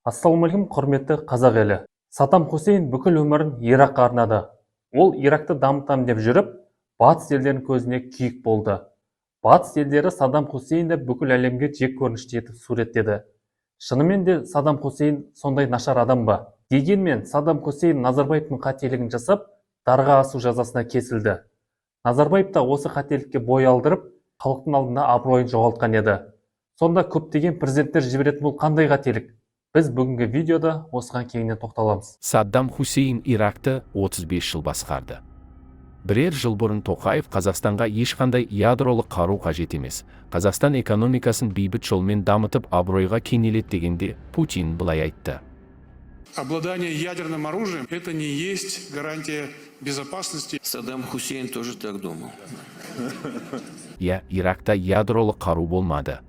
Ассалаумағалейкум, құрметті қазақ елі. Саддам Хусейн бүкіл өмірін Иракқа арнады. Ол Иракты дамытам деп жүріп, батыс елдерінің көзіне күйік болды. Батыс елдері Саддам Хусейнді бүкіл әлемге жек көрінішті етіп суреттеді. Шынымен де Саддам Хусейн сондай нашар адам ба? Дегенмен Саддам Хусейн Назарбаевтың қателігін жасап, дарға асу жазасына кесілді. Назарбаев та осы қателікке бой алдырып, халықтың алдында абыройын жоғалтқан еді. Сонда көптеген президенттер жіберетін бұл қандай қателік? Біз бүгінгі видеода осыған кеңінен тоқталамыз. Саддам Хусейн Иракты 35 жыл басқарды. Бірер жыл бұрын Тоқаев Қазақстанға ешқандай ядролық қару қажет емес, Қазақстан экономикасын бейбіт жолмен дамытып абыройға кенелет дегенде Путин былай айтты. Обладание ядерным оружием – это не есть гарантия безопасности. Саддам Хусейн тоже так думал. Иракта ядролық қару болмады.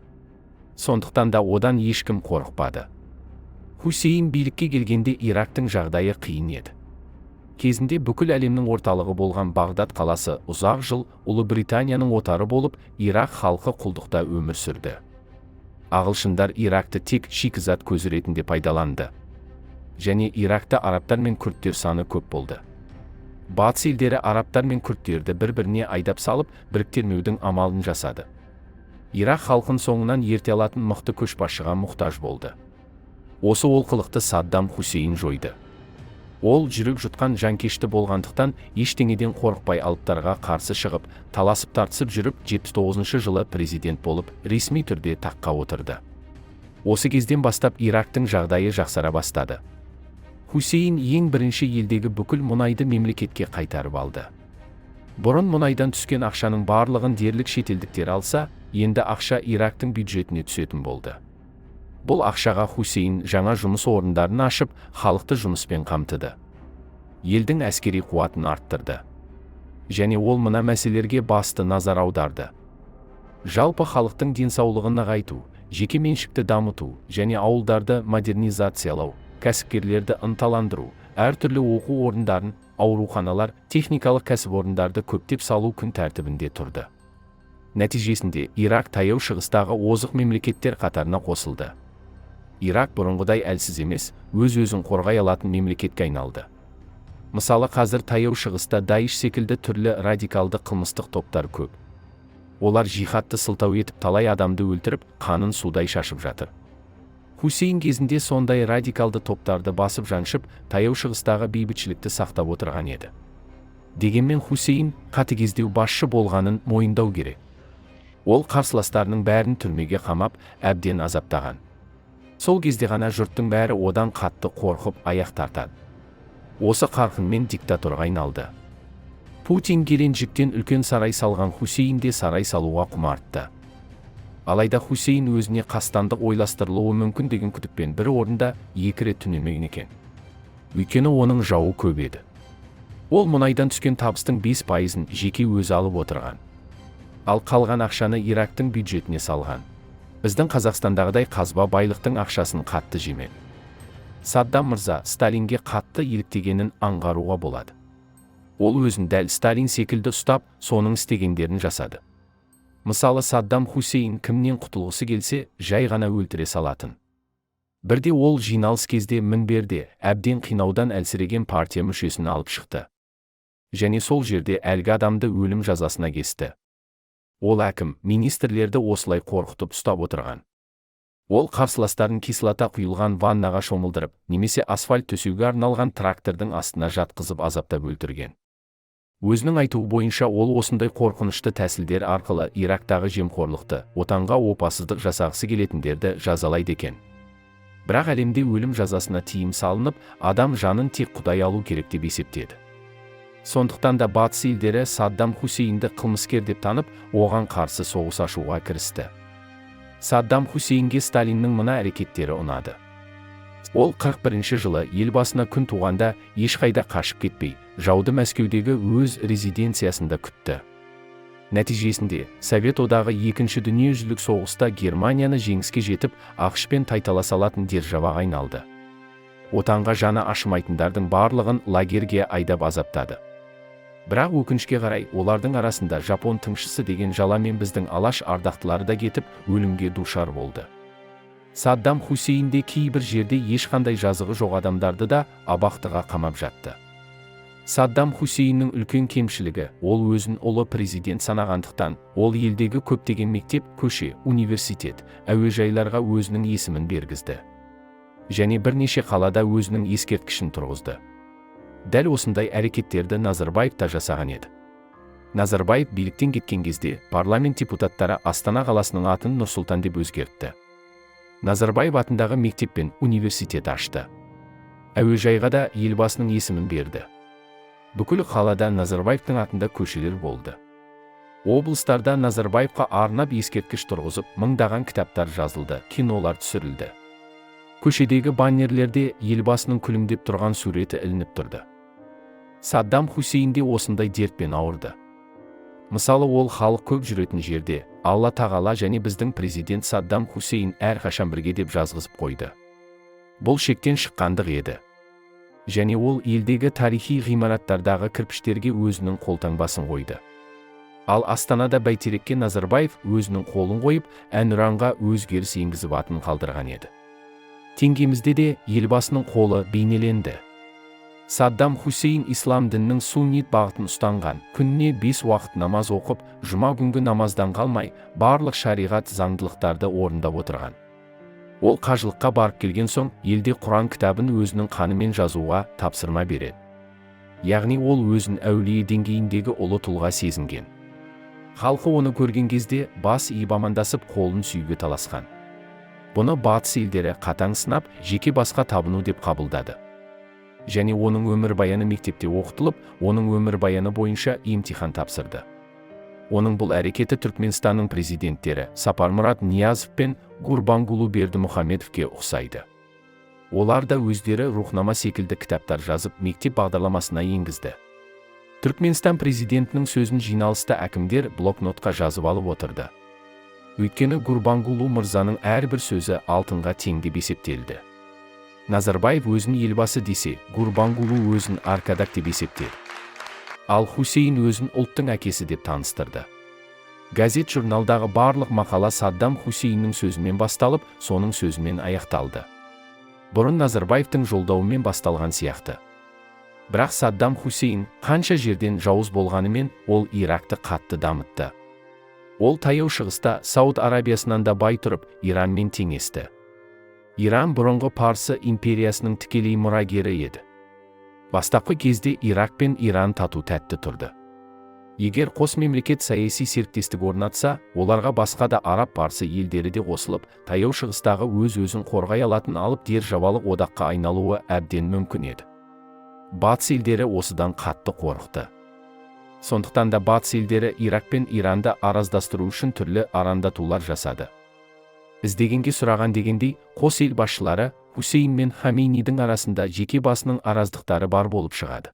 Сондықтан да одан ешкім қорықпады. Хусейн билікке келгенде Ирактың жағдайы қиын еді. Кезінде бүкіл әлемнің орталығы болған Бағдат қаласы ұзақ жыл Ұлыбританияның отары болып, Ирак халқы құлдықта өмір сүрді. Ағылшындар Иракты тек шикізат көзі ретінде пайдаланды. Және Иракта арабтар мен күрдтер саны көп болды. Батыс елдері арабтар мен күрдтерді бір-біріне айдап салып, біріктірмеудің амалын жасады. Ирак халқын соңынан ерте алатын мықты көшбасшыға мұқтаж болды. Осы олқылықты Саддам Хусейн жойды. Ол жүрек жұтқан жанкешті болғандықтан ештеңеден қорықпай алыптарға қарсы шығып, таласып тартысып жүріп 79 жылы президент болып, ресми түрде таққа отырды. Осы кезден бастап Ирактың жағдайы жақсара бастады. Хусейн ең бірінші елдегі бүкіл мұнайды мемлекетке қайтарып алды. Бұрын мұнайдан түскен ақшаның барлығын дерлік шетелдіктер алса, енді ақша Ирактың бюджетіне түсетін болды. Бұл ақшаға Хусейн жаңа жұмыс орындарын ашып, халықты жұмыспен қамтыды. Елдің әскери қуатын арттырды. Және ол мына мәселелерге басты назар аударды. Жалпы халықтың денсаулығын нығайту, жеке меншікті дамыту және ауылдарды модернизациялау, кәсіпкерлерді ынталандыру, әртүрлі оқу орындарын, ауруханалар, техникалық кәсіпорындарды көптеп салу күн тәртібінде тұрды. Нәтижесінде Ирак таяу шығыстағы озық мемлекеттер қатарына қосылды. Ирак бұрынғыдай әлсіз емес, өз-өзін қорғай алатын мемлекетке айналды. Мысалы, қазір таяу шығыста Даиш секілді түрлі радикалды қылмыстық топтар көп. Олар жихадты сылтау етіп талай адамды өлтіріп, қанын судай шашып жатыр. Хусейн кезінде сондай радикалды топтарды басып жаншып, таяу шығыстағы бейбітшілікті сақтап отырған еді. Дегенмен Хусейн қатыгездеу басшы болғанын мойындау керек. Ол қарсыластарының бәрін түрмеге қамап, әбден азаптаған. Сол кезде ғана жұрттың бәрі одан қатты қорқып аяқ тартады. Осы қарқынмен диктаторға айналды. Путин келеншіктен үлкен сарай салған Хусейн де сарай салуға құмартты. Алайда Хусейн өзіне қастандық ойластырылуы мүмкін деген күдікпен бір орында екі рет түнемеген екен. Өйткені оның жауы көп еді. Ол мұнайдан түскен табыстың 5%-ын жеке өзі алып отырған. Ал қалған ақшаны Ирактың бюджетіне салған. Біздің Қазақстандағыдай қазба байлықтың ақшасын қатты жемек. Саддам мырза Сталинге қатты еліктегенін аңғаруға болады. Ол өзін дәл Сталин секілді ұстап, соның істегендерін жасады. Мысалы, Саддам Хусейн кімнен құтылғысы келсе, жай ғана өлтіре салатын. Бірде ол жиналыс кезде мінберде әбден қинаудан әлсіреген партия мүшесін алып шықты. Және сол жерде әлгі адамды өлім жазасына кесті. Ол әкім, министрлерді осылай қорқытып ұстап отырған. Ол қарсыластарын кислота құйылған ваннаға шомылдырып, немесе асфальт төсеуге арналған трактордың астына жатқызып азаптап өлтірген. Өзінің айтуы бойынша ол осындай қорқынышты тәсілдер арқылы Ирактағы жемқорлықты, отанға опасыздық жасағысы келетіндерді жазалайды екен. Бірақ әлемде өлім жазасына тыйым салынып, адам жанын тек Құдай алу керек деп есептеді. Сондықтан да батыс елдері Саддам Хусейнді қылмыскер деп танып, оған қарсы соғыс ашуға кірісті. Саддам Хусейнге Сталиннің мына әрекеттері ұнады. Ол 41 жылы елбасына күн туғанда ешқайда қашып кетпей, жауды Мәскеудегі өз резиденциясында күтті. Нәтижесінде Совет одағы 2-ші дүниежүзілік соғыста Германияны жеңіске жетіп, ақшпен тайталаса алатын державаға айналды. Отанға жаны ашымайтындардың барлығын лагерге айдап азаптады. Бірақ өкінішке қарай, олардың арасында Жапон тыңшысы деген жаламен біздің алаш ардақтылары да кетіп, өлімге душар болды. Саддам Хусейн де кейбір жерде ешқандай жазығы жоқ адамдарды да абақтыға қамап жатты. Саддам Хусейннің үлкен кемшілігі, ол өзін ұлы президент санағандықтан, ол елдегі көптеген мектеп, көше, университет, әуежайларға өзінің есімін бергізді. Және бірнеше қалада өзінің ескерткішін тұрғызды. Дәл осындай әрекеттерді Назарбаев та жасаған еді. Назарбаев биліктен кеткен кезде парламент депутаттары Астана қаласының атын Нұрсұлтан деп өзгертті. Назарбаев атындағы мектеп пен университет ашты. Әуежайға да елбасының есімін берді. Бүкіл қалада Назарбаевтың атында көшелер болды. Облыстарда Назарбаевқа арнап ескерткіш тұрғызып, мыңдаған кітаптар жазылды, кинолар түсірілді. Көшедегі баннерлерде елбасының күлімдеп тұрған суреті ілініп тұрды. Саддам Хусейн де осындай дертпен ауырды. Мысалы, ол халық көп жүретін жерде Алла тағала және біздің президент Саддам Хусейн әрқашан бірге деп жазғызып қойды. Бұл шектен шыққандық еді. Және ол елдегі тарихи ғимараттардағы кірпіштерге өзінің қолтаңбасын қойды. Ал Астанада бәйтерекке Назарбаев өзінің қолын қойып, әнұранға өзгеріс енгізіп атын қалдырған еді. Теңгемізде де елбасының қолы бейнеленді. Саддам Хусейн ислам дінінің суннит бағытын ұстанған, күніне 5 уақыт намаз оқып, жұма күнгі намаздан қалмай, барлық шариғат заңдылықтарды орындап отырған. Ол қажылыққа барып келген соң, елде Құран кітабын өзінің қанымен жазуға тапсырма береді. Яғни ол өзін әулие деңгейіндегі ұлы тұлға сезінген. Халқы оны көрген кезде бас иіп амандасып қолын сүйуге таласқан. Бұны батыс елдері қатаң сынап, жеке басқа табыну деп қабылдады. Және оның өмірбаяны мектепте оқытылып, оның өмірбаяны бойынша емтихан тапсырды. Оның бұл әрекеті Түркменстанның президенттері Сапармұрат Ниязов пен Гурбангулы Бердімұхамедовке ұқсайды. Олар да өздері рухнама секілді кітаптар жазып, мектеп бағдарламасына енгізді. Түркменстан президентінің сөзін жиналыста әкімдер блокнотқа жазып алып отырды. Өйткені Гурбангулы мырзаның әрбір сөзі алтынға тең деп есептелді. Назарбаев өзін елбасы десе, Гурбангулы өзін аркадак деп есептеді. Ал Хусейн өзін ұлттың әкесі деп таныстырды. Газет-журналдағы барлық мақала Саддам Хусейннің сөзімен басталып, соның сөзімен аяқталды. Бұрын Назарбаевтың жолдауымен басталған сияқты. Бірақ Саддам Хусейн қанша жерден жауыз болғанымен, ол Иракты қатты дамытты. Ол таяу шығыста Сауд Арабиясынан да бай тұрып, Иранмен теңесті. Иран бұрынғы Парсы империясының тікелей мұрагері еді. Бастапқы кезде Ирак пен Иран тату тәтті тұрды. Егер қос мемлекет саяси серіктестік орнатса, оларға басқа да араб Парсы елдері де қосылып, таяу шығыстағы өз-өзін қорғай алатын алып державалық одаққа айналуы әбден мүмкін еді. Батыс елдері осыдан қатты қорықты. Сондықтан да батыс елдері Ирак пен Иранды араздастыру үшін түрлі арандатулар жасады. Іздегенге сұраған дегендей, қос ел басшылары Хусейн мен Хамейнидің арасында жеке басының араздықтары бар болып шығады.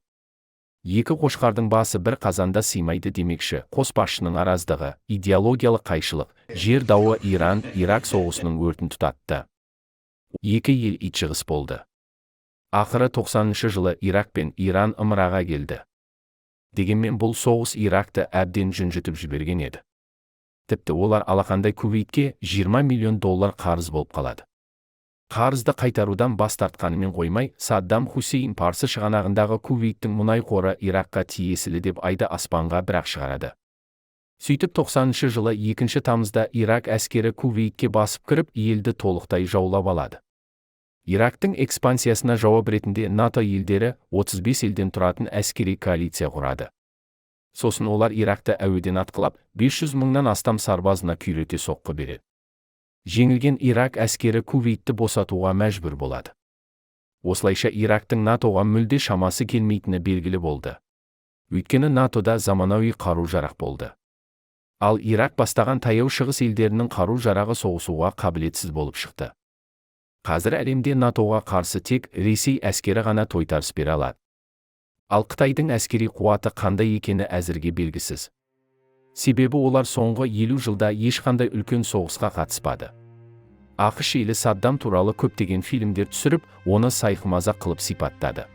Екі қошқардың басы бір қазанда сыймайды демекші, қос басшының араздығы, идеологиялық қайшылық, жер дауы Иран-Ирак соғысының өртін тұтатты. Екі ел итжығыс болды. Ақыры 90-шы жылы Ирак пен Иран ымыраға келді. Дегенмен бұл соғыс Иракты әбден жүнжітіп жіберген еді. Тіпті олар алақандай Кувейтке $20 миллион қарыз болып қалады. Қарызды қайтарудан бас тартқанымен қоймай, Саддам Хусейн Парсы шығанағындағы Кувейттің мұнай қоры Иракқа тиесілі деп айды аспанға бірақ шығарады. Сөйтіп 90-шы жылы 2 тамызда Ирак әскері Кувейтке басып кіріп, елді толықтай жаулап алады. Ирактың экспансиясына жауап ретінде НАТО елдері 35 елден тұратын әскери коалиция құрады. Сосын олар Иракты әуеден атқылап, 500 мыңнан астам сарбазына күйрете соққы береді. Жеңілген Ирак әскері Кувейтті босатуға мәжбүр болады. Осылайша Ирактың НАТОға мүлде шамасы келмейтіні белгілі болды. Өйткені НАТОда заманауи қару-жарақ болды. Ал Ирак бастаған таяу шығыс елдерінің қару-жарағы соғысуға қабілетсіз болып шықты. Қазір әлемде НАТОға қарсы тек Ресей әскері ғана тойтарыс бере алады. Ал Қытайдың әскери қуаты қандай екені әзірге белгісіз. Себебі олар соңғы 50 жылда ешқандай үлкен соғысқа қатыспады. ақш елі Саддам туралы көптеген фильмдер түсіріп, оны сайқымазақ қылып сипаттады.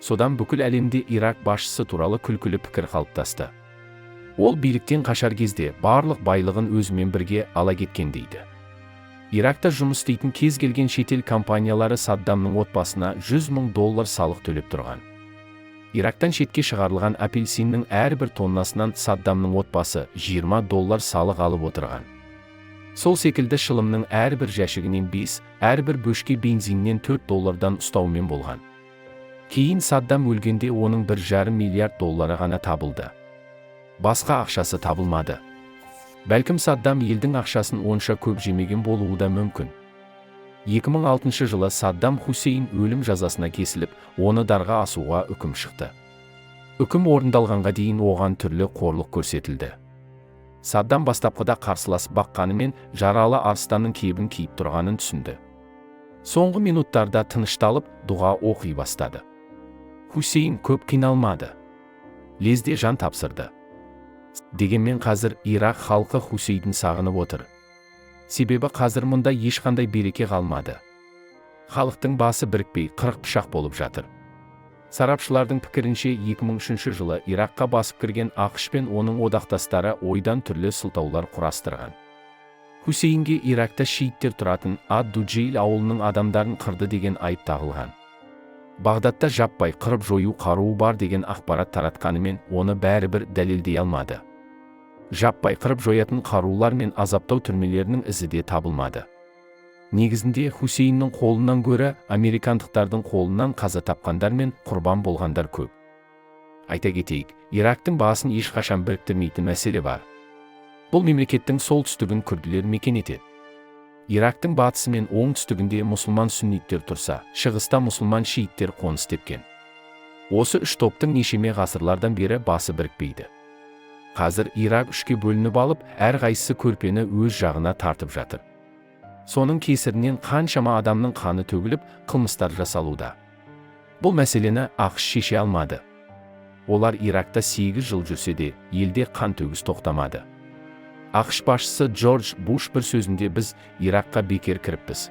Содан бүкіл әлемде Ирак басшысы туралы күлкілі пікір қалыптасты. Ол биліктен қашар кезде барлық байлығын өзімен бірге ала кеткен дейді. Иракта жұмыс істейтін кез келген шетел компаниялары Саддамның отбасына $100,000 салық төлеп тұрған. Ирактан шетке шығарылған апельсиннің әрбір тоннасынан Саддамның отбасы $20 салық алып отырған. Сол секілді шылымның әрбір жәшігінен 5, әрбір бөшке бензиннен $4 ұстаумен болған. Кейін Саддам өлгенде оның $1,5 миллиард ғана табылды. Басқа ақшасы табылмады. Бәлкім Саддам елдің ақшасын онша көп жемеген болуы да мүмкін. 2006 жылы Саддам Хусейн өлім жазасына кесіліп, оны дарға асуға үкім шықты. Үкім орындалғанға дейін оған түрлі қорлық көрсетілді. Саддам бастапқыда қарсылас баққанымен жаралы арыстанның кебін киіп тұрғанын түсінді. Соңғы минуттарда тынышталып, дұға оқи бастады. Хусейн көп қиналмады. Лезде жан тапсырды. Дегенмен қазір Ирақ халқы Хусейнді сағынып отыр. Себебі қазір мұнда ешқандай береке қалмады. Халықтың басы бірікпей 40 пышақ болып жатыр. Сарапшылардың пікірінше 2003 жылы Ираққа басып кірген ақш пен оның одақтастары ойдан түрлі сылтаулар құрастырған. Хусейнге Иракта шииттер тұратын ад-Дуджейл ауылының адамдарын қырды деген айып тағылған. Бағдатта жаппай қырып жою қаруы бар деген ақпарат таратқанымен оны бәрібір дәлелдей алмады. Жаппай қырып жоятын қарулар мен азаптау түрмелерінің ізі де табылмады. Негізінде Хусейннің қолынан гөрі американдықтардың қолынан қаза тапқандар мен құрбан болғандар көп. Айта кетейік, Ирактың басын ешқашан біріктірмейтін мәселе бар. Бұл мемлекеттің солтүстігін күрділер мекен етеді. Ирактың батысы мен оңтүстігінде мұсылман сүнниттер тұрса, шығыста мұсылман шииттер қоныс тепкен. Осы үш топтың нешеме ғасырлардан бері басы бірікпейді. Қазір Ирак үшке бөлініп алып, әрқайсысы көрпені өз жағына тартып жатыр. Соның кесірінен қаншама адамның қаны төгіліп, қылмыстар жасалуда. Бұл мәселені ақш шеше алмады. Олар Иракта 8 жыл жүрсе де, елде қан төгіс тоқтамады. ақш басшысы Джордж Буш бір сөзінде біз Ираққа бекер кіріппіз.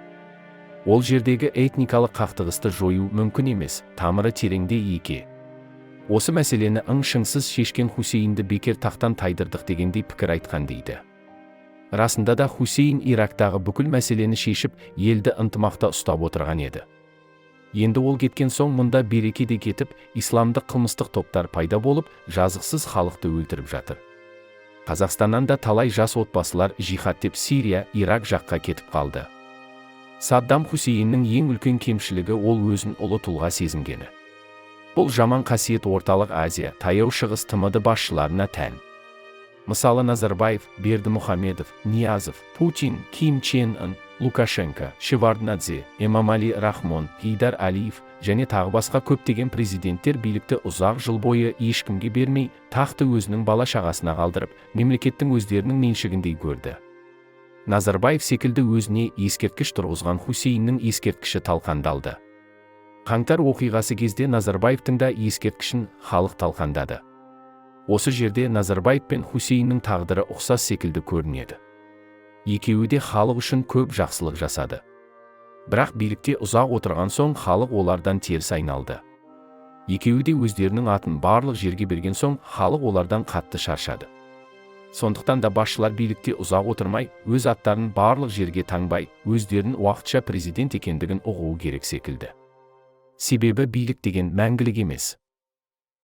Ол жердегі этникалық қақтығысты жою мүмкін емес, тамыры тереңде еке. Осы мәселені ың-шыңсыз шешкен Хусейнді бекер тақтан тайдырдық дегендей пікір айтқан дейді. Расында да Хусейн Ирактағы бүкіл мәселені шешіп, елді ынтымақта ұстап отырған еді. Енді ол кеткен соң мұнда береке де кетіп, исламдық қылмыстық топтар пайда болып, жазықсыз халықты өлтіріп жатыр. Қазақстаннан да талай жас отбасылар жихад деп Сирия, Ирак жаққа кетіп қалды. Саддам Хусейннің ең үлкен кемшілігі ол өзін ұлы тұлға сезінгені. Бұл жаман қасиет орталық Азия, таяу шығыс тмд басшыларына тән. Мысалы Назарбаев, Бердімұхамедов, Ниязов, Путин, Ким Чен Ын, Лукашенко, Шеварднадзе, Эмомали Рахмон, Гейдар Алиев және тағы басқа көптеген президенттер билікті ұзақ жыл бойы ешкімге бермей, тақты өзінің бала шағасына қалдырып, мемлекеттің өздерінің меншігіндей көрді. Назарбаев секілді өзіне ескерткіш тұрғызған Хусейннің ескерткіші талқандалды. Қаңтар оқиғасы кезде Назарбаевтың да ескерткішін халық талқандады. Осы жерде Назарбаев пен Хусейннің тағдыры ұқсас секілді көрінеді. Екеуі де халық үшін көп жақсылық жасады. Бірақ билікте ұзақ отырған соң халық олардан теріс айналды. Екеуі де өздерінің атын барлық жерге берген соң халық олардан қатты шаршады. Сондықтан да басшылар билікте ұзақ отырмай, өз аттарын барлық жерге таңбай, өздерін уақытша президент екендігін ұғуы керек секілді. Себебі билік деген мәңгілік емес.